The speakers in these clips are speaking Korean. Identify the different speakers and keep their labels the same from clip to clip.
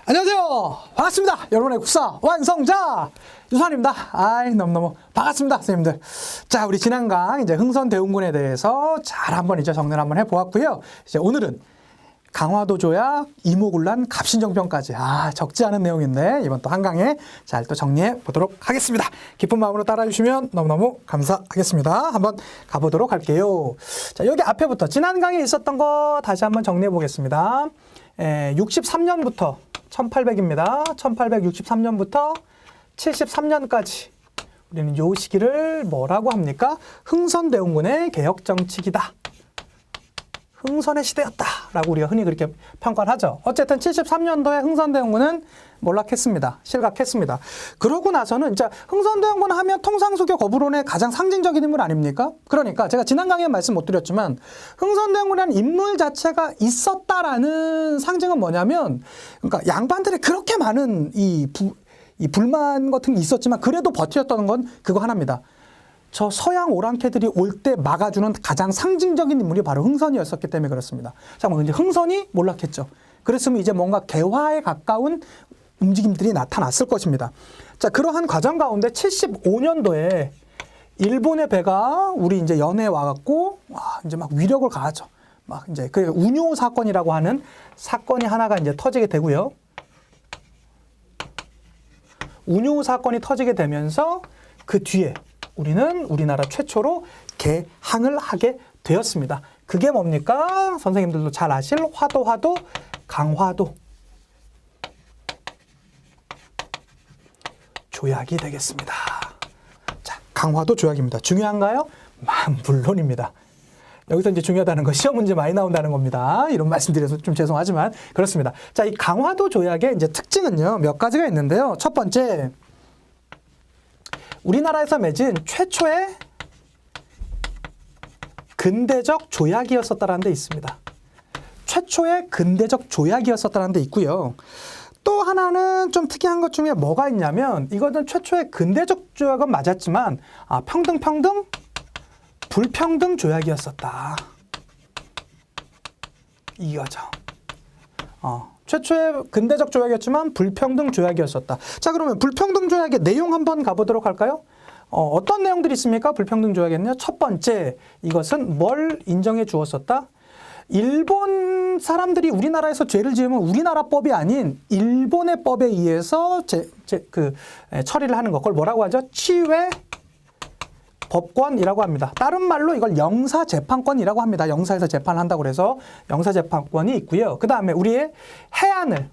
Speaker 1: 안녕하세요. 반갑습니다. 여러분의 국사 완성자 유산입니다. 너무너무 반갑습니다, 선생님들. 자, 우리 지난 강 이제 흥선대원군에 대해서 잘 한번 이제 정리를 한번 해보았고요. 이제 오늘은 강화도 조약, 이모군란, 갑신정변까지 적지 않은 내용인데 이번 또 한강에 잘 또 정리해 보도록 하겠습니다. 기쁜 마음으로 따라주시면 너무너무 감사하겠습니다. 한번 가보도록 할게요. 자, 여기 앞에부터 지난 강에 있었던 거 다시 한번 정리해 보겠습니다. 63년부터 1800입니다. 1863년부터 73년까지 우리는 이 시기를 뭐라고 합니까? 흥선대원군의 개혁정치기다. 흥선의 시대였다라고 우리가 흔히 그렇게 평가를 하죠. 어쨌든 73년도에 흥선대원군은 몰락했습니다. 실각했습니다. 그러고 나서는 이제 흥선대원군 하면 통상수교 거부론의 가장 상징적인 인물 아닙니까? 그러니까 제가 지난 강의에 말씀 못 드렸지만 흥선대원군이라는 인물 자체가 있었다라는 상징은 뭐냐면, 그러니까 양반들의 그렇게 많은 이 불만 같은 게 있었지만 그래도 버텼던 건 그거 하나입니다. 저 서양 오랑캐들이 올 때 막아주는 가장 상징적인 인물이 바로 흥선이었었기 때문에 그렇습니다. 잠깐만, 이제 흥선이 몰락했죠. 그랬으면 이제 뭔가 개화에 가까운 움직임들이 나타났을 것입니다. 자, 그러한 과정 가운데 75년도에 일본의 배가 우리 이제 연해에 와갖고 이제 막 위력을 가하죠. 막 이제 그 운요 사건이라고 하는 사건이 하나가 이제 터지게 되고요. 운요 사건이 터지게 되면서 그 뒤에 우리는 우리나라 최초로 개항을 하게 되었습니다. 그게 뭡니까? 선생님들도 잘 아실 화도, 강화도 조약이 되겠습니다. 자, 강화도 조약입니다. 중요한가요? 물론입니다. 여기서 이제 중요하다는 거, 시험 문제 많이 나온다는 겁니다. 이런 말씀드려서 좀 죄송하지만 그렇습니다. 자, 이 강화도 조약의 이제 특징은요, 몇 가지가 있는데요. 첫 번째, 우리나라에서 맺은 최초의 근대적 조약이었었다는 데 있습니다. 최초의 근대적 조약이었었다는 데 있고요. 또 하나는 좀 특이한 것 중에 뭐가 있냐면, 이거는 최초의 근대적 조약은 맞았지만 평등, 불평등 조약이었었다. 이거죠. 최초의 근대적 조약이었지만 불평등 조약이었었다. 자, 그러면 불평등 조약의 내용 한번 가보도록 할까요? 어떤 내용들이 있습니까? 불평등 조약에는요. 첫 번째, 이것은 뭘 인정해 주었었다? 일본 사람들이 우리나라에서 죄를 지으면 우리나라 법이 아닌 일본의 법에 의해서 처리를 하는 것. 그걸 뭐라고 하죠? 치외 법권이라고 합니다. 다른 말로 이걸 영사재판권이라고 합니다. 영사에서 재판을 한다고 그래서 영사재판권이 있고요. 그 다음에 우리의 해안을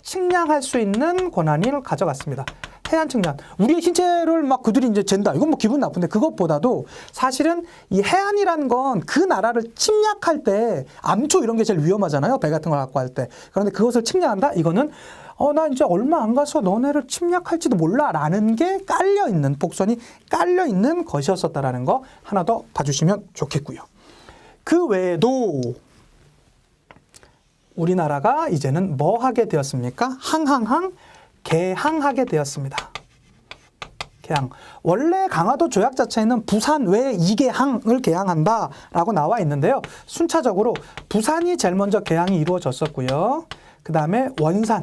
Speaker 1: 측량할 수 있는 권한을 가져갔습니다. 해안 측량. 우리의 신체를 막 그들이 이제 잰다. 이건 뭐 기분 나쁜데, 그것보다도 사실은 이 해안이라는 건 그 나라를 침략할 때 암초 이런 게 제일 위험하잖아요. 배 같은 걸 갖고 할 때. 그런데 그것을 측량한다? 이거는 나 이제 얼마 안 가서 너네를 침략할지도 몰라 라는 게 깔려있는, 복선이 깔려있는 것이었었다라는 거 하나 더 봐주시면 좋겠고요. 그 외에도 우리나라가 이제는 뭐 하게 되었습니까? 개항하게 되었습니다. 개항. 원래 강화도 조약 자체에는 부산 외 2개항을 개항한다라고 나와 있는데요. 순차적으로 부산이 제일 먼저 개항이 이루어졌었고요. 그 다음에 원산,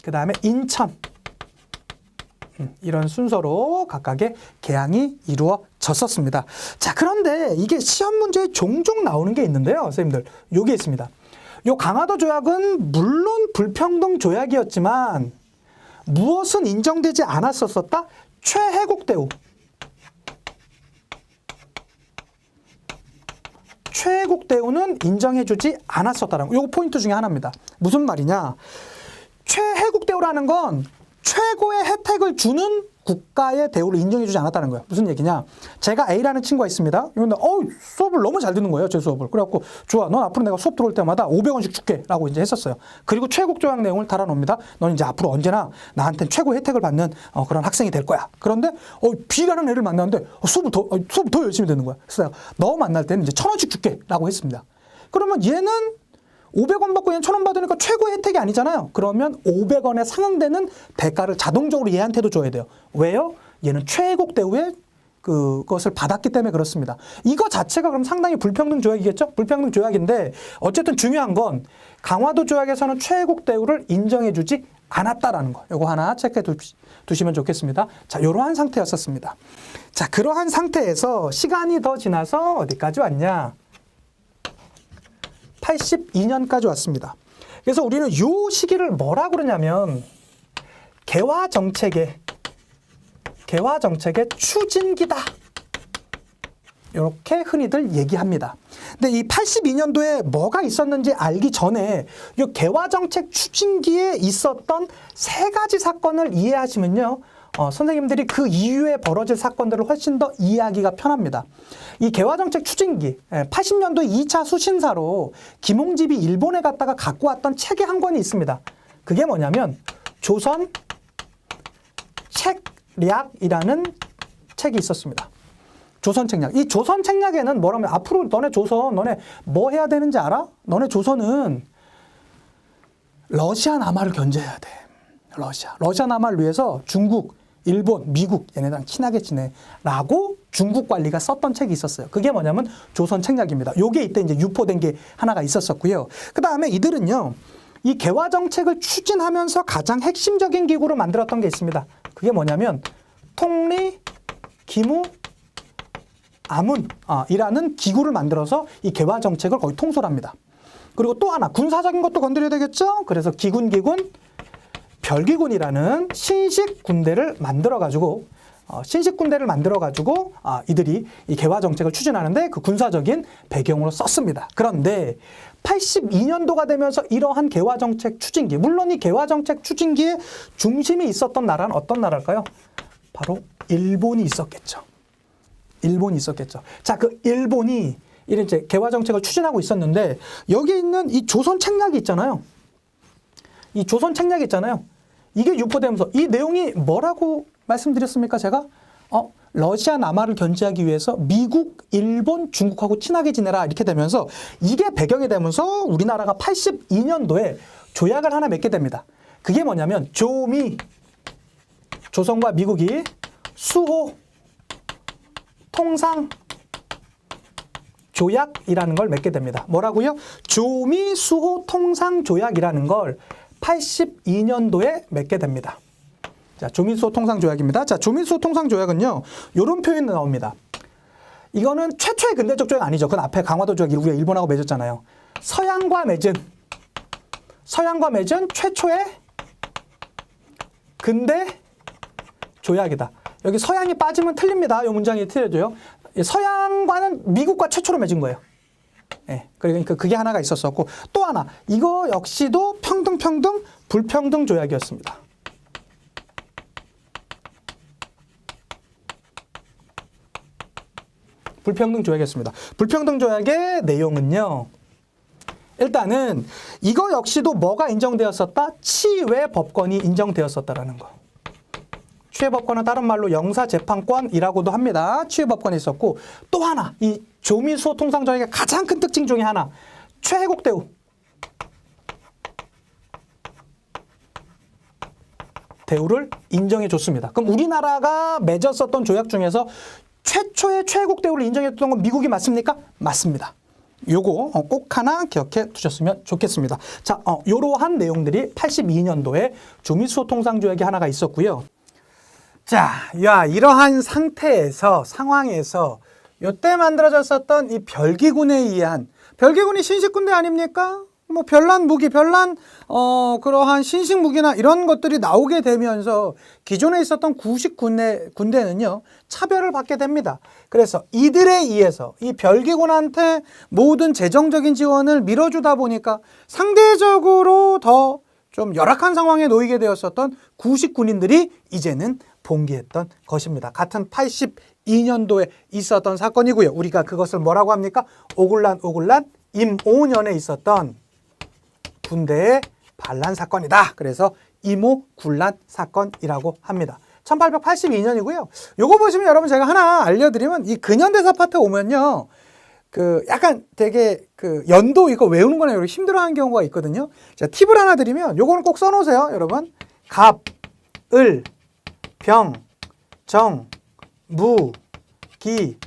Speaker 1: 그 다음에 인천, 이런 순서로 각각의 개항이 이루어졌었습니다. 자, 그런데 이게 시험 문제에 종종 나오는 게 있는데요. 선생님들, 요게 있습니다. 요 강화도 조약은 물론 불평등 조약이었지만 무엇은 인정되지 않았었다? 최혜국 대우. 최혜국 대우는 인정해주지 않았었다라는 거. 요거 포인트 중에 하나입니다. 무슨 말이냐? 최혜국 대우라는 건 최고의 혜택을 주는 국가의 대우를 인정해주지 않았다는 거예요. 무슨 얘기냐? 제가 A라는 친구가 있습니다. 근데 수업을 너무 잘 듣는 거예요. 제 수업을. 그래갖고 좋아, 넌 앞으로 내가 수업 들어올 때마다 500원씩 줄게 라고 이제 했었어요. 그리고 최국 조약 내용을 달아놓습니다. 넌 이제 앞으로 언제나 나한테는 최고 혜택을 받는 그런 학생이 될 거야. 그런데 B라는 애를 만났는데 수업을 더 열심히 듣는 거야. 그래서 너 만날 때는 이제 1000원씩 줄게 라고 했습니다. 그러면 얘는 500원 받고 얘는 1000원 받으니까 최고의 혜택이 아니잖아요. 그러면 500원에 상응되는 대가를 자동적으로 얘한테도 줘야 돼요. 왜요? 얘는 최애국 대우의 그것을 받았기 때문에 그렇습니다. 이거 자체가 그럼 상당히 불평등 조약이겠죠? 불평등 조약인데 어쨌든 중요한 건 강화도 조약에서는 최애국 대우를 인정해주지 않았다라는 거. 요거 하나 체크해 두시면 좋겠습니다. 자, 이러한 상태였었습니다. 자, 그러한 상태에서 시간이 더 지나서 어디까지 왔냐? 82년까지 왔습니다. 그래서 우리는 이 시기를 뭐라고 그러냐면 개화 정책의 추진기다. 이렇게 흔히들 얘기합니다. 근데 이 82년도에 뭐가 있었는지 알기 전에 이 개화정책 추진기에 있었던 세 가지 사건을 이해하시면요. 선생님들이 그 이후에 벌어질 사건들을 훨씬 더 이해하기가 편합니다. 이 개화정책 추진기, 80년도 2차 수신사로 김홍집이 일본에 갔다가 갖고 왔던 책이 한 권이 있습니다. 그게 뭐냐면 조선 책략이라는 책이 있었습니다. 조선 책략. 이 조선 책략에는 뭐라면 앞으로 너네 조선, 너네 뭐 해야 되는지 알아? 너네 조선은 러시아 남하를 견제해야 돼. 러시아 남하를 위해서 중국, 일본, 미국 얘네랑 친하게 지내라고 중국 관리가 썼던 책이 있었어요. 그게 뭐냐면 조선 책략입니다. 요게 이때 이제 유포된 게 하나가 있었었고요. 그 다음에 이들은요, 이 개화 정책을 추진하면서 가장 핵심적인 기구를 만들었던 게 있습니다. 그게 뭐냐면 통리, 기무, 아문이라는 기구를 만들어서 이 개화 정책을 거의 통솔합니다. 그리고 또 하나 군사적인 것도 건드려야 되겠죠. 그래서 기군, 별기군이라는 신식 군대를 만들어가지고 이들이 이 개화 정책을 추진하는데 그 군사적인 배경으로 썼습니다. 그런데 82년도가 되면서 이러한 개화 정책 추진기, 물론 이 개화 정책 추진기에 중심이 있었던 나라는 어떤 나라일까요? 바로 일본이 있었겠죠. 자, 그 일본이 이런 이제 개화 정책을 추진하고 있었는데 여기 있는 이 조선 책략이 있잖아요. 이게 유포되면서 이 내용이 뭐라고 말씀드렸습니까? 제가 러시아 남하를 견제하기 위해서 미국, 일본, 중국하고 친하게 지내라 이렇게 되면서 이게 배경이 되면서 우리나라가 82년도에 조약을 하나 맺게 됩니다. 그게 뭐냐면 조선과 미국이 수호 통상 조약이라는 걸 맺게 됩니다. 뭐라고요? 조미 수호 통상 조약이라는 걸 82년도에 맺게 됩니다. 자, 조미수호 통상 조약입니다. 자, 조미수호 통상 조약은요, 요런 표현이 나옵니다. 이거는 최초의 근대적 조약 아니죠. 그건 앞에 강화도 조약 우리가 일본하고 맺었잖아요. 서양과 맺은 최초의 근대 조약이다. 여기 서양이 빠지면 틀립니다. 이 문장이 틀려져요. 서양과는 미국과 최초로 맺은 거예요. 예, 그러니까 그게 하나가 있었었고 또 하나 이거 역시도 불평등 조약이었습니다. 불평등 조약이었습니다. 불평등 조약의 내용은요. 일단은 이거 역시도 뭐가 인정되었었다? 치외법권이 인정되었었다라는 거. 치외법권은 다른 말로 영사재판권이라고도 합니다. 치외법권이 있었고 또 하나 이 조미수호 통상조약의 가장 큰 특징 중에 하나 최애국 대우. 대우를 인정해 줬습니다. 그럼 우리나라가 맺었었던 조약 중에서 최초의 최애국 대우를 인정했던 건 미국이 맞습니까? 맞습니다. 요거 꼭 하나 기억해 두셨으면 좋겠습니다. 자, 요러한 내용들이 82년도에 조미수호 통상조약이 하나가 있었고요. 자, 이러한 상황에서 요때 만들어졌었던 이 별기군에 의한 별기군이 신식군대 아닙니까? 뭐 별난 무기, 그러한 신식 무기나 이런 것들이 나오게 되면서 기존에 있었던 구식 군대는요 차별을 받게 됩니다. 그래서 이들에 의해서 이 별기군한테 모든 재정적인 지원을 밀어주다 보니까 상대적으로 더 좀 열악한 상황에 놓이게 되었었던 구식 군인들이 이제는 봉기했던 것입니다. 같은 82년도에 있었던 사건이고요. 우리가 그것을 뭐라고 합니까? 오굴란 임오년에 있었던 군대의 반란 사건이다. 그래서 임오굴란 사건이라고 합니다. 1882년이고요. 요거 보시면 여러분 제가 하나 알려드리면 이 근현대사 파트 오면요. 약간 되게 연도 이거 외우는 거는 힘들어하는 경우가 있거든요. 제가 팁을 하나 드리면 요거는 꼭 써놓으세요. 여러분. 갑, 을, 병, 정, 무, 기,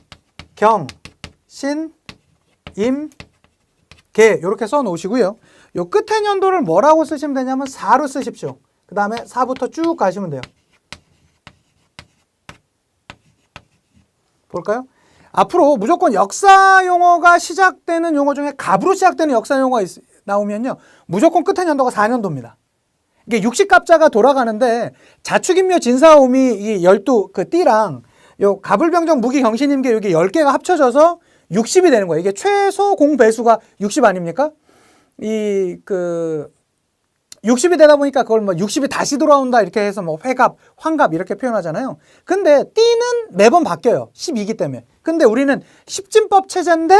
Speaker 1: 경, 신, 임, 개 이렇게 써놓으시고요. 요 끝에 년도를 뭐라고 쓰시면 되냐면 4로 쓰십시오. 그 다음에 4부터 쭉 가시면 돼요. 볼까요? 앞으로 무조건 역사 용어가 시작되는 용어 중에 갑으로 시작되는 역사 용어가 나오면요. 무조건 끝에 년도가 4년도입니다. 이게 60갑자가 돌아가는데 자축인묘 진사오미 이 12 그 띠랑 요 갑을병정 무기 경신임계 여기 10개가 합쳐져서 60이 되는 거예요. 이게 최소 공배수가 60 아닙니까? 이 그 60이 되다 보니까 그걸 뭐 60이 다시 돌아온다 이렇게 해서 뭐 회갑, 환갑 이렇게 표현하잖아요. 근데 띠는 매번 바뀌어요. 12기 때문에. 근데 우리는 십진법 체제인데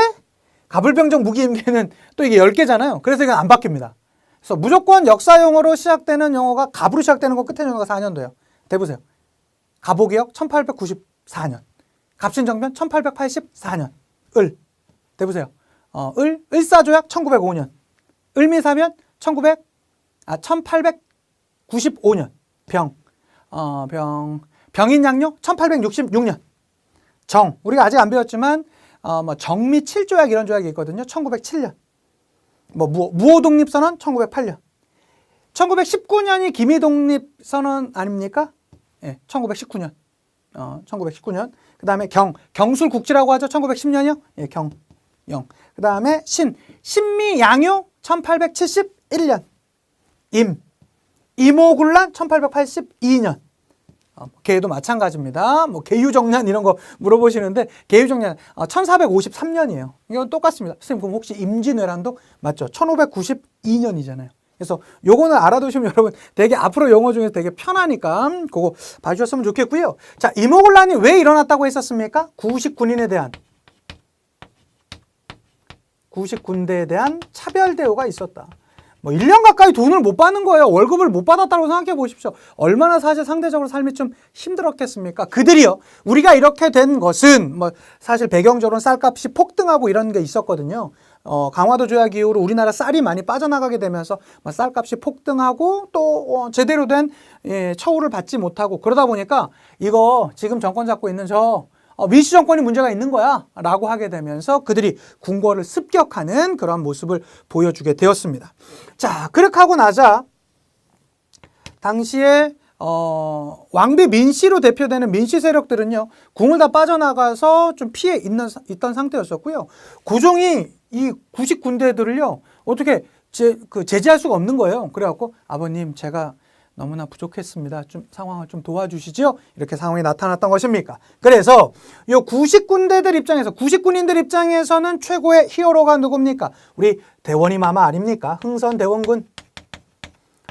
Speaker 1: 갑을병정 무기임계는 또 이게 10개잖아요. 그래서 이건 안 바뀝니다. 그래서 무조건 역사 용어로 시작되는 용어가 갑으로 시작되는 거 끝에 용어가 4년도예요. 대보세요. 갑오기역 1894년. 갑신정변 1884년. 을. 대보세요. 을사조약 1905년. 을미사변 1895년. 병인양요 1866년. 정. 우리가 아직 안 배웠지만 뭐 정미 7조약 이런 조약이 있거든요. 1907년. 뭐 무호독립선언 1908년. 1919년이 기미독립선언 아닙니까? 예, 1919년. 1919년. 그 다음에 경술국지라고 하죠. 1910년이요. 예, 영. 그 다음에 신미양요 1871년. 이모군란 1882년. 개도 마찬가지입니다. 뭐 개유정난 이런 거 물어보시는데 개유정난 1453년이에요. 이건 똑같습니다. 선생님 그럼 혹시 임진왜란도 맞죠? 1592년이잖아요. 그래서 요거는 알아두시면 여러분 되게 앞으로 용어 중에서 되게 편하니까 그거 봐주셨으면 좋겠고요. 자, 이모군란이 왜 일어났다고 했었습니까? 구식군대에 대한 차별 대우가 있었다. 뭐 1년 가까이 돈을 못 받는 거예요. 월급을 못 받았다고 생각해 보십시오. 얼마나 사실 상대적으로 삶이 좀 힘들었겠습니까? 그들이요. 우리가 이렇게 된 것은 뭐 사실 배경적으로는 쌀값이 폭등하고 이런 게 있었거든요. 강화도 조약 이후로 우리나라 쌀이 많이 빠져나가게 되면서 쌀값이 폭등하고 또 제대로 된 처우를 받지 못하고 그러다 보니까 이거 지금 정권 잡고 있는 민씨 정권이 문제가 있는 거야 라고 하게 되면서 그들이 궁궐을 습격하는 그런 모습을 보여주게 되었습니다. 자, 그렇게 하고 나자 당시에 왕비 민씨로 대표되는 민씨 세력들은요 궁을 다 빠져나가서 좀 피해 있던 상태였었고요. 고종이 이 구식 군대들을요 어떻게 제지할 수가 없는 거예요. 그래갖고 아버님 제가 너무나 부족했습니다. 좀 상황을 좀 도와주시죠. 이렇게 상황이 나타났던 것입니까? 그래서 이 구식군대들 입장에서 구식군인들 입장에서는 최고의 히어로가 누굽니까? 우리 대원이 마마 아닙니까? 흥선대원군.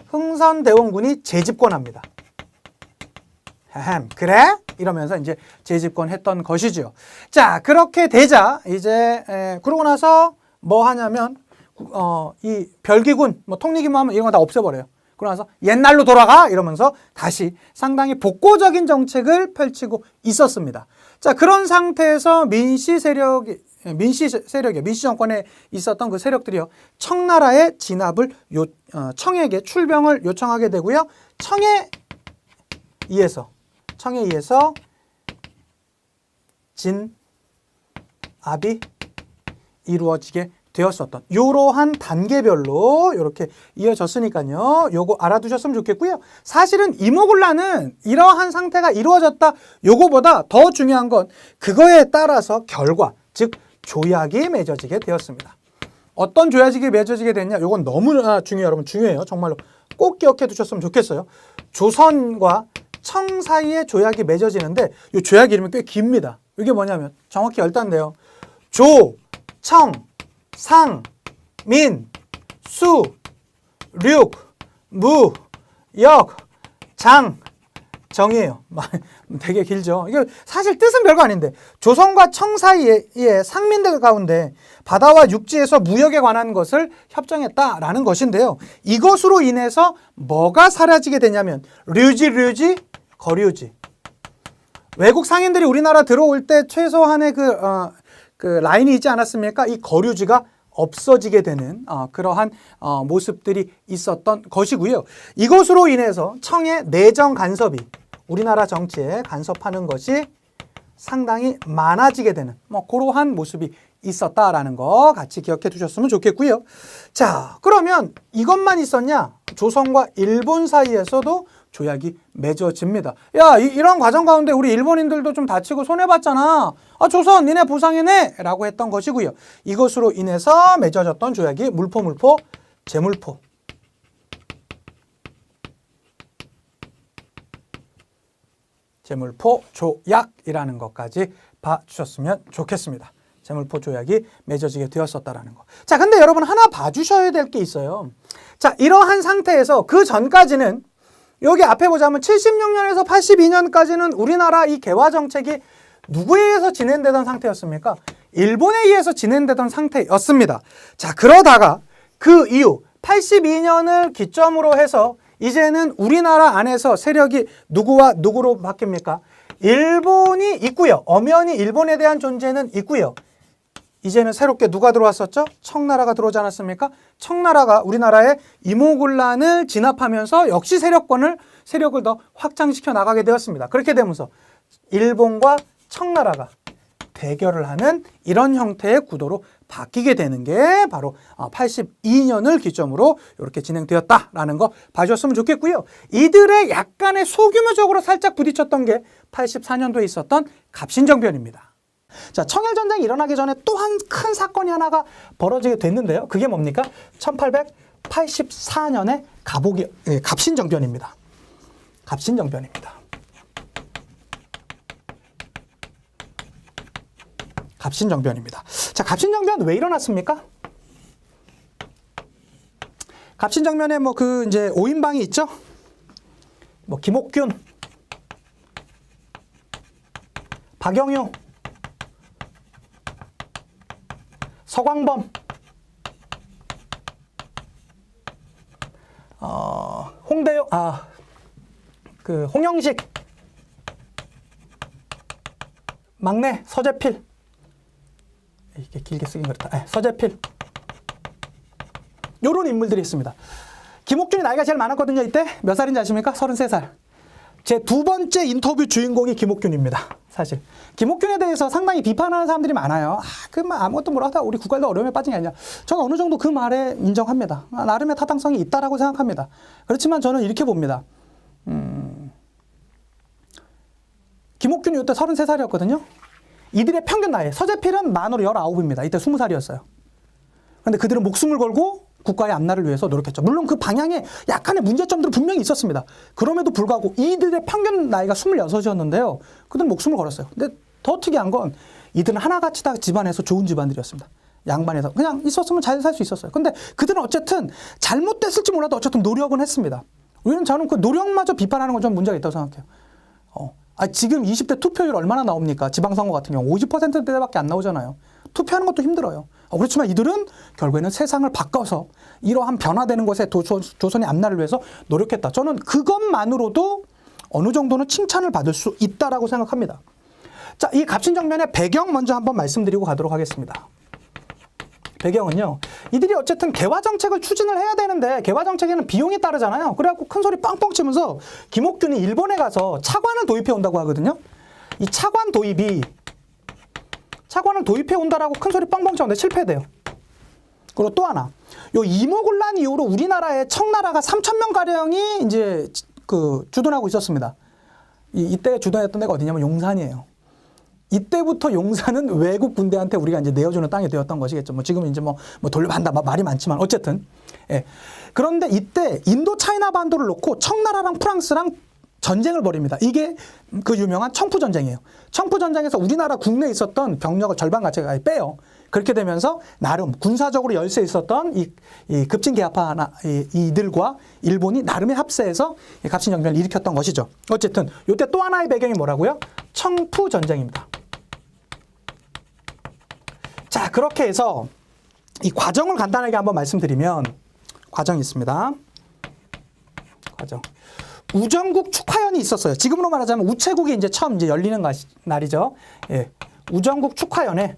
Speaker 1: 흥선대원군이 재집권합니다. 그래? 이러면서 이제 재집권했던 것이죠. 자, 그렇게 되자 이제 그러고 나서 뭐 하냐면 이 별기군, 뭐 통리기무하면 이런 거 다 없애버려요. 그러면서 옛날로 돌아가 이러면서 다시 상당히 복고적인 정책을 펼치고 있었습니다. 자, 그런 상태에서 민씨 정권에 있었던 그 세력들이요. 청나라의 진압을 청에게 출병을 요청하게 되고요. 청에 의해서 진압이 이루어지게 되었었던 이러한 단계별로 이렇게 이어졌으니까요. 요거 알아두셨으면 좋겠고요. 사실은 이모군란은 이러한 상태가 이루어졌다. 요거보다 더 중요한 건 그거에 따라서 결과, 즉 조약이 맺어지게 되었습니다. 어떤 조약이 맺어지게 됐냐? 요건 너무나 중요해요. 여러분 중요해요. 정말로 꼭 기억해 두셨으면 좋겠어요. 조선과 청 사이에 조약이 맺어지는데 이 조약 이름이 꽤 깁니다. 이게 뭐냐면 정확히 열단데요. 조, 청, 상, 민, 수, 륙, 무, 역, 장, 정이에요. 되게 길죠. 이게 사실 뜻은 별거 아닌데 조선과 청 사이에 상민들 가운데 바다와 육지에서 무역에 관한 것을 협정했다라는 것인데요. 이것으로 인해서 뭐가 사라지게 되냐면 류지, 거류지. 외국 상인들이 우리나라 들어올 때 최소한의 그 라인이 있지 않았습니까? 이 거류지가 없어지게 되는 그러한 모습들이 있었던 것이고요. 이것으로 인해서 청의 내정 간섭이 우리나라 정치에 간섭하는 것이 상당히 많아지게 되는 뭐 그러한 모습이 있었다라는 거 같이 기억해 두셨으면 좋겠고요. 자, 그러면 이것만 있었냐? 조선과 일본 사이에서도 조약이 맺어집니다. 야, 이런 과정 가운데 우리 일본인들도 좀 다치고 손해봤잖아. 아, 조선 니네 보상해내 라고 했던 것이고요. 이것으로 인해서 맺어졌던 조약이 물포 제물포 조약이라는 것까지 봐주셨으면 좋겠습니다. 제물포 조약이 맺어지게 되었었다라는 거. 자, 근데 여러분 하나 봐주셔야 될 게 있어요. 자, 이러한 상태에서 그 전까지는 여기 앞에 보자면 76년에서 82년까지는 우리나라 이 개화 정책이 누구에 의해서 진행되던 상태였습니까? 일본에 의해서 진행되던 상태였습니다. 자, 그러다가 그 이후 82년을 기점으로 해서 이제는 우리나라 안에서 세력이 누구와 누구로 바뀝니까? 일본이 있고요. 엄연히 일본에 대한 존재는 있고요. 이제는 새롭게 누가 들어왔었죠? 청나라가 들어오지 않았습니까? 청나라가 우리나라의 이모군란을 진압하면서 역시 세력을 더 확장시켜 나가게 되었습니다. 그렇게 되면서 일본과 청나라가 대결을 하는 이런 형태의 구도로 바뀌게 되는 게 바로 82년을 기점으로 이렇게 진행되었다라는 거 봐주셨으면 좋겠고요. 이들의 약간의 소규모적으로 살짝 부딪혔던 게 84년도에 있었던 갑신정변입니다. 자, 청일전쟁이 일어나기 전에 또 한 큰 사건이 하나가 벌어지게 됐는데요. 그게 뭡니까? 1884년에 갑신정변입니다. 갑신정변입니다. 갑신정변입니다. 자, 갑신정변 왜 일어났습니까? 갑신정변에 이제 5인방이 있죠? 김옥균, 박영효, 서광범, 홍영식, 막내 서재필, 이게 길게 쓰긴 그렇다. 서재필, 요런 인물들이 있습니다. 김옥균이 나이가 제일 많았거든요. 이때 몇 살인지 아십니까? 33살. 제 두 번째 인터뷰 주인공이 김옥균입니다. 사실 김옥균에 대해서 상당히 비판하는 사람들이 많아요. 그 말 아무것도 모르다 우리 국가에도 어려움에 빠진 게 아니냐. 저는 어느 정도 그 말에 인정합니다. 나름의 타당성이 있다라고 생각합니다. 그렇지만 저는 이렇게 봅니다. 김옥균이 이때 33살이었거든요. 이들의 평균 나이, 서재필은 만으로 19입니다. 이때 20살이었어요. 그런데 그들은 목숨을 걸고 국가의 앞날을 위해서 노력했죠. 물론 그 방향에 약간의 문제점들은 분명히 있었습니다. 그럼에도 불구하고 이들의 평균 나이가 26이었는데요. 그들은 목숨을 걸었어요. 근데 더 특이한 건 이들은 하나같이 다 집안에서 좋은 집안들이었습니다. 양반에서 그냥 있었으면 잘 살 수 있었어요. 근데 그들은 어쨌든 잘못됐을지 몰라도 어쨌든 노력은 했습니다. 저는 그 노력마저 비판하는 건 좀 문제가 있다고 생각해요. 지금 20대 투표율 얼마나 나옵니까? 지방선거 같은 경우 50%대밖에 안 나오잖아요. 투표하는 것도 힘들어요. 그렇지만 이들은 결국에는 세상을 바꿔서 이러한 변화되는 것에 조선의 앞날을 위해서 노력했다. 저는 그것만으로도 어느 정도는 칭찬을 받을 수 있다라고 생각합니다. 자, 이 갑신정변의 배경 먼저 한번 말씀드리고 가도록 하겠습니다. 배경은요. 이들이 어쨌든 개화 정책을 추진을 해야 되는데 개화 정책에는 비용이 따르잖아요. 그래갖고 큰 소리 빵빵 치면서 김옥균이 일본에 가서 차관을 도입해 온다고 하거든요. 이 차관을 도입해 온다라고 큰 소리 빵빵 치는데 실패돼요. 그리고 또 하나, 요 이모군란 이후로 우리나라의 청나라가 3,000명 가량이 이제 주둔하고 있었습니다. 이때 주둔했던 데가 어디냐면 용산이에요. 이때부터 용산은 외국 군대한테 우리가 이제 내어주는 땅이 되었던 것이겠죠. 지금은 이제 돌려받는다 말이 많지만 어쨌든. 예. 그런데 이때 인도 차이나 반도를 놓고 청나라랑 프랑스랑 전쟁을 벌입니다. 이게 그 유명한 청푸전쟁이에요. 청푸전쟁에서 우리나라 국내에 있었던 병력을 절반가량 빼요. 그렇게 되면서 나름 군사적으로 열세 있었던 이 급진개화파 이들과 일본이 나름의 합세해서 갑신정변을 일으켰던 것이죠. 어쨌든 이때 또 하나의 배경이 뭐라고요? 청푸전쟁입니다. 자, 그렇게 해서 이 과정을 간단하게 한번 말씀드리면 과정이 있습니다. 과정. 우정국 축하연이 있었어요. 지금으로 말하자면 우체국이 이제 처음 이제 열리는 날이죠. 예. 우정국 축하연에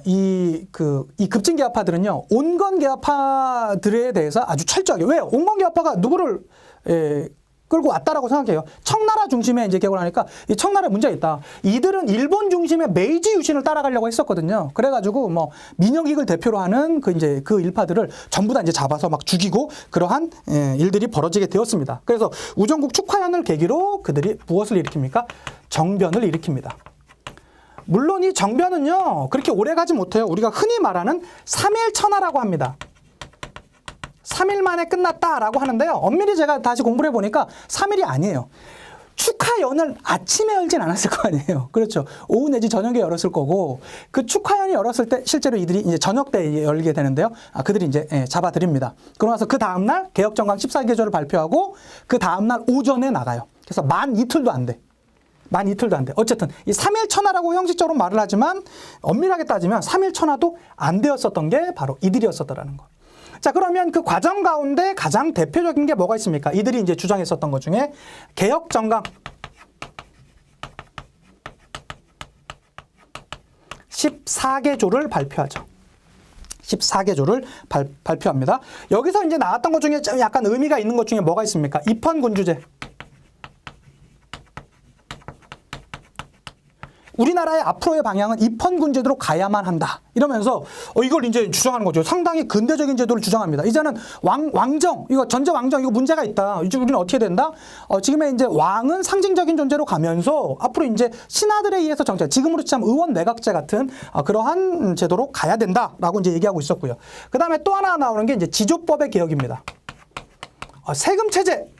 Speaker 1: 이 급진개화파들은요, 온건개화파들에 대해서 아주 철저하게, 왜요? 온건개화파가 누구를 끌고 왔다라고 생각해요. 청나라 중심의 이제 개혁을 하니까 이 청나라에 문제가 있다. 이들은 일본 중심의 메이지 유신을 따라가려고 했었거든요. 그래가지고 뭐 민영익을 대표로 하는 그 이제 그 일파들을 전부 다 이제 잡아서 막 죽이고 그러한 일들이 벌어지게 되었습니다. 그래서 우정국 축화연을 계기로 그들이 무엇을 일으킵니까? 정변을 일으킵니다. 물론 이 정변은요 그렇게 오래 가지 못해요. 우리가 흔히 말하는 3일 천하라고 합니다. 3일 만에 끝났다라고 하는데요. 엄밀히 제가 다시 공부를 해보니까 3일이 아니에요. 축하연을 아침에 열진 않았을 거 아니에요. 그렇죠. 오후 내지 저녁에 열었을 거고 그 축하연이 열었을 때 실제로 이들이 이제 저녁 때 열게 되는데요. 그들이 이제 잡아들입니다. 그러고 나서 그 다음날 개혁정강 14개조를 발표하고 그 다음날 오전에 나가요. 그래서 만 이틀도 안 돼. 만 이틀도 안 돼. 어쨌든 이 3일 천하라고 형식적으로 말을 하지만 엄밀하게 따지면 3일 천하도 안 되었었던 게 바로 이들이었었다라는 거. 자, 그러면 그 과정 가운데 가장 대표적인 게 뭐가 있습니까? 이들이 이제 주장했었던 것 중에 개혁정강 14개조를 발표하죠. 14개조를 발표합니다. 여기서 이제 나왔던 것 중에 약간 의미가 있는 것 중에 뭐가 있습니까? 입헌군주제. 우리나라의 앞으로의 방향은 입헌군제도로 가야만 한다. 이러면서 이걸 이제 주장하는 거죠. 상당히 근대적인 제도를 주장합니다. 이제는 왕정, 이거 전제 왕정 이거 문제가 있다. 이제 우리는 어떻게 된다? 지금의 이제 왕은 상징적인 존재로 가면서 앞으로 이제 신하들에 의해서 정책, 지금으로 치면 의원 내각제 같은 그러한 제도로 가야 된다라고 이제 얘기하고 있었고요. 그 다음에 또 하나 나오는 게 이제 지조법의 개혁입니다. 세금 체제,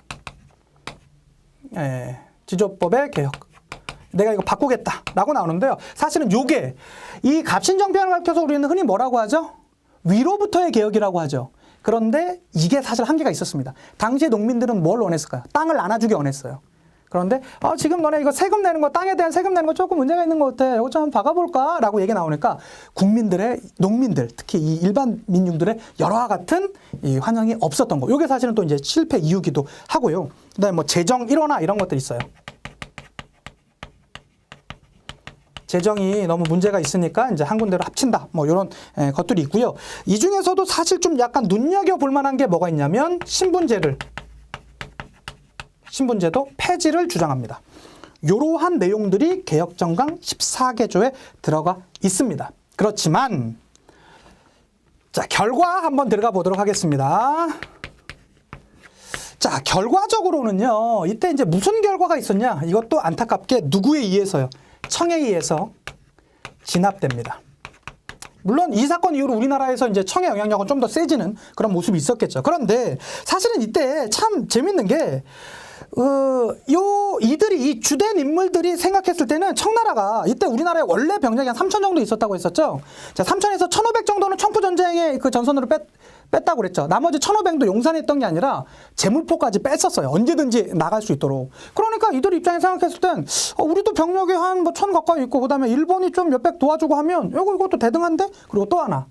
Speaker 1: 지조법의 개혁. 내가 이거 바꾸겠다라고 나오는데요. 사실은 요게 이 갑신정변을 가리켜서 우리는 흔히 뭐라고 하죠? 위로부터의 개혁이라고 하죠. 그런데 이게 사실 한계가 있었습니다. 당시에 농민들은 뭘 원했을까요? 땅을 나눠주기 원했어요. 그런데 지금 너네 이거 세금 내는 거, 땅에 대한 세금 내는 거 조금 문제가 있는 것 같아. 이거 좀 한번 박아볼까? 라고 얘기 나오니까 국민들의, 농민들, 특히 이 일반 민중들의 여러와 같은 이 환영이 없었던 거. 요게 사실은 또 이제 실패 이유기도 하고요. 그 다음에 뭐 재정 1호나 이런 것들이 있어요. 재정이 너무 문제가 있으니까 이제 한 군데로 합친다. 뭐 이런 것들이 있고요. 이 중에서도 사실 좀 약간 눈여겨볼 만한 게 뭐가 있냐면 신분제도 폐지를 주장합니다. 이러한 내용들이 개혁정강 14개조에 들어가 있습니다. 그렇지만 자, 결과 한번 들어가 보도록 하겠습니다. 자, 결과적으로는요. 이때 이제 무슨 결과가 있었냐? 이것도 안타깝게 누구에 의해서요? 청에 의해서 진압됩니다. 물론 이 사건 이후로 우리나라에서 이제 청의 영향력은 좀 더 세지는 그런 모습이 있었겠죠. 그런데 사실은 이때 참 재밌는 게 이들이 이 주된 인물들이 생각했을 때는 청나라가 이때 우리나라에 원래 병력이 한 3,000 정도 있었다고 했었죠. 자, 3,000에서 1,500 정도는 청포전쟁의 그 전선으로 뺐다고 그랬죠. 나머지 1,500도 용산했던 게 아니라 제물포까지 뺐었어요. 언제든지 나갈 수 있도록. 그러니까 이들 입장에 생각했을 땐 우리도 병력이 한 1,000 가까이 있고 그다음에 일본이 좀 몇백 도와주고 하면 이것도 대등한데? 그리고 또 하나.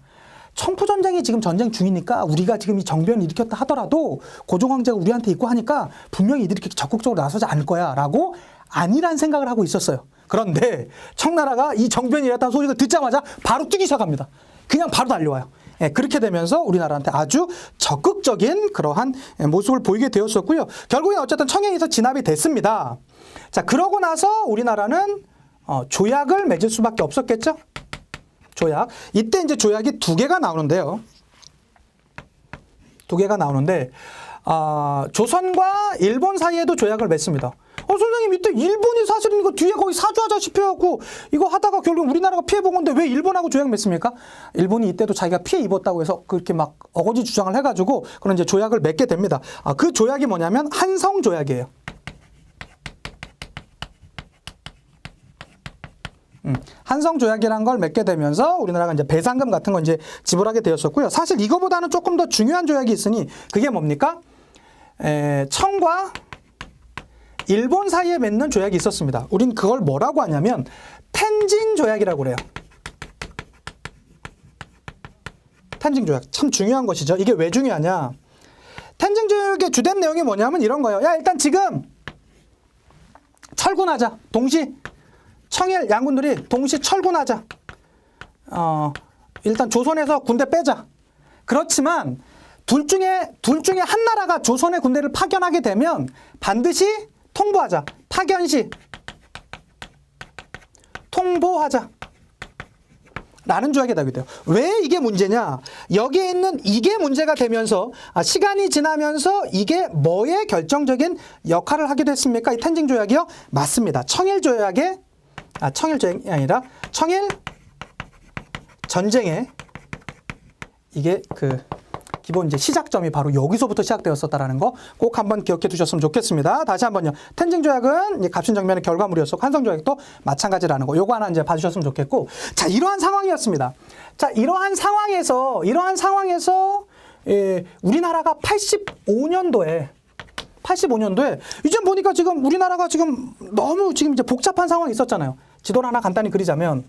Speaker 1: 청포전쟁이 지금 전쟁 중이니까 우리가 지금 이 정변을 일으켰다 하더라도 고종황제가 우리한테 있고 하니까 분명히 이들이 이렇게 적극적으로 나서지 않을 거야 라고 아니란 생각을 하고 있었어요. 그런데 청나라가 이 정변이 일어났다는 소식을 듣자마자 바로 뛰기 시작합니다. 그냥 바로 달려와요. 그렇게 되면서 우리나라한테 아주 적극적인 그러한 모습을 보이게 되었었고요. 결국엔 어쨌든 청에 의해서 진압이 됐습니다. 자, 그러고 나서 우리나라는 조약을 맺을 수밖에 없었겠죠. 조약. 이때 이제 조약이 2개가 나오는데요. 2개가 나오는데, 조선과 일본 사이에도 조약을 맺습니다. 선생님, 이때 일본이 사실은 이거 뒤에 거의 사주하자시피 해갖고 이거 하다가 결국 우리나라가 피해본 건데 왜 일본하고 조약 맺습니까? 일본이 이때도 자기가 피해 입었다고 해서 그렇게 막 어거지 주장을 해가지고 그런 이제 조약을 맺게 됩니다. 그 조약이 뭐냐면 한성조약이에요. 한성조약이라는 걸 맺게 되면서 우리나라가 이제 배상금 같은 거 이제 지불하게 되었었고요. 사실 이거보다는 조금 더 중요한 조약이 있으니 그게 뭡니까? 청과 일본 사이에 맺는 조약이 있었습니다. 우린 그걸 뭐라고 하냐면 텐진 조약이라고 그래요. 텐진 조약. 참 중요한 것이죠. 이게 왜 중요하냐? 텐진 조약의 주된 내용이 뭐냐면 이런 거예요. 야, 일단 지금 철군하자. 동시 청일 양군들이 동시 철군하자. 일단 조선에서 군대 빼자. 그렇지만 둘 중에 한 나라가 조선의 군대를 파견하게 되면 반드시 통보하자. 파견 시 통보하자. 라는 조약이 되게 돼요. 왜 이게 문제냐? 여기에 있는 이게 문제가 되면서 시간이 지나면서 이게 뭐에 결정적인 역할을 하게 됐습니까? 이 텐징 조약이요? 맞습니다. 청일 조약이 아니라 청일 전쟁에 이게 기본 이제 시작점이 바로 여기서부터 시작되었었다라는 거 꼭 한번 기억해 두셨으면 좋겠습니다. 다시 한번요. 텐징 조약은 갑신정변의 결과물이었고 한성 조약도 마찬가지라는 거. 요거 하나 이제 봐주셨으면 좋겠고. 자, 이러한 상황이었습니다. 자, 이러한 상황에서 우리나라가 85년도에 이제 보니까 지금 우리나라가 지금 너무 지금 이제 복잡한 상황이 있었잖아요. 지도를 하나 간단히 그리자면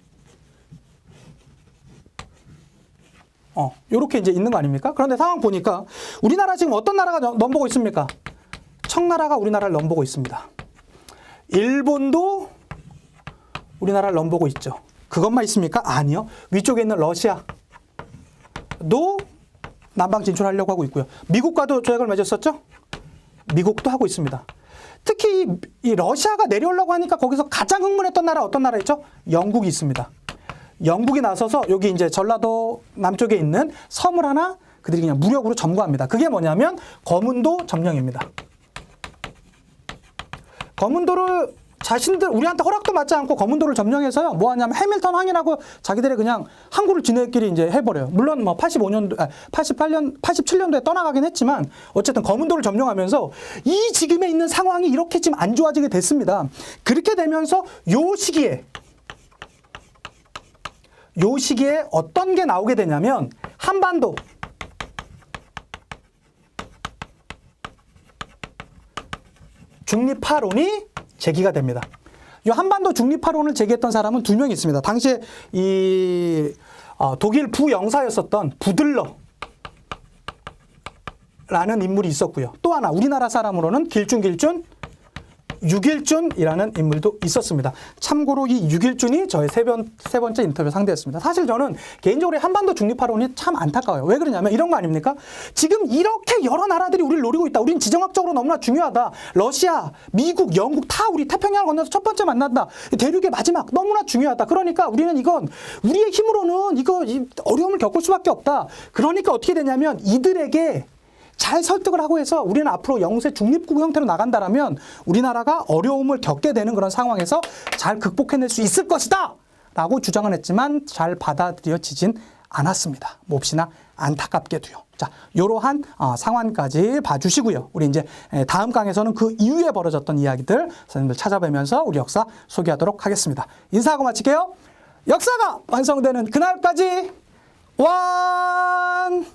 Speaker 1: 요렇게 이제 있는 거 아닙니까? 그런데 상황 보니까 우리나라 지금 어떤 나라가 넘보고 있습니까? 청나라가 우리나라를 넘보고 있습니다. 일본도 우리나라를 넘보고 있죠. 그것만 있습니까? 아니요. 위쪽에 있는 러시아도 남방 진출하려고 하고 있고요. 미국과도 조약을 맺었었죠? 미국도 하고 있습니다. 특히 이 러시아가 내려오려고 하니까 거기서 가장 흥분했던 나라 어떤 나라 있죠? 영국이 있습니다. 영국이 나서서 여기 이제 전라도 남쪽에 있는 섬을 하나 그들이 그냥 무력으로 점거합니다. 그게 뭐냐면 거문도 점령입니다. 거문도를 자신들 우리한테 허락도 받지 않고 거문도를 점령해서요. 뭐 하냐면 해밀턴 황이라고 자기들의 그냥 항구를 지네끼리 이제 해버려요. 물론 뭐 87년도에 떠나가긴 했지만 어쨌든 거문도를 점령하면서 이 지금에 있는 상황이 이렇게 지금 안 좋아지게 됐습니다. 그렇게 되면서 요 시기에 어떤 게 나오게 되냐면 한반도 중립화론이 제기가 됩니다. 이 한반도 중립화론을 제기했던 사람은 두 명이 있습니다. 당시에 독일 부영사였었던 부들러라는 인물이 있었고요. 또 하나 우리나라 사람으로는 육일준이라는 인물도 있었습니다. 참고로 이 육일준이 저의 세 번째 인터뷰 상대였습니다. 사실 저는 개인적으로 한반도 중립화론이 참 안타까워요. 왜 그러냐면 이런 거 아닙니까? 지금 이렇게 여러 나라들이 우리를 노리고 있다. 우린 지정학적으로 너무나 중요하다. 러시아, 미국, 영국 다 우리 태평양을 건너서 첫 번째 만난다. 대륙의 마지막 너무나 중요하다. 그러니까 우리는 이건 우리의 힘으로는 어려움을 겪을 수밖에 없다. 그러니까 어떻게 되냐면 이들에게 잘 설득을 하고 해서 우리는 앞으로 영세 중립국 형태로 나간다라면 우리나라가 어려움을 겪게 되는 그런 상황에서 잘 극복해낼 수 있을 것이다 라고 주장을 했지만 잘 받아들여지진 않았습니다. 몹시나 안타깝게도요. 자, 이러한 상황까지 봐주시고요. 우리 이제 다음 강에서는 그 이후에 벌어졌던 이야기들 선생님들 찾아뵈면서 우리 역사 소개하도록 하겠습니다. 인사하고 마칠게요. 역사가 완성되는 그날까지 완!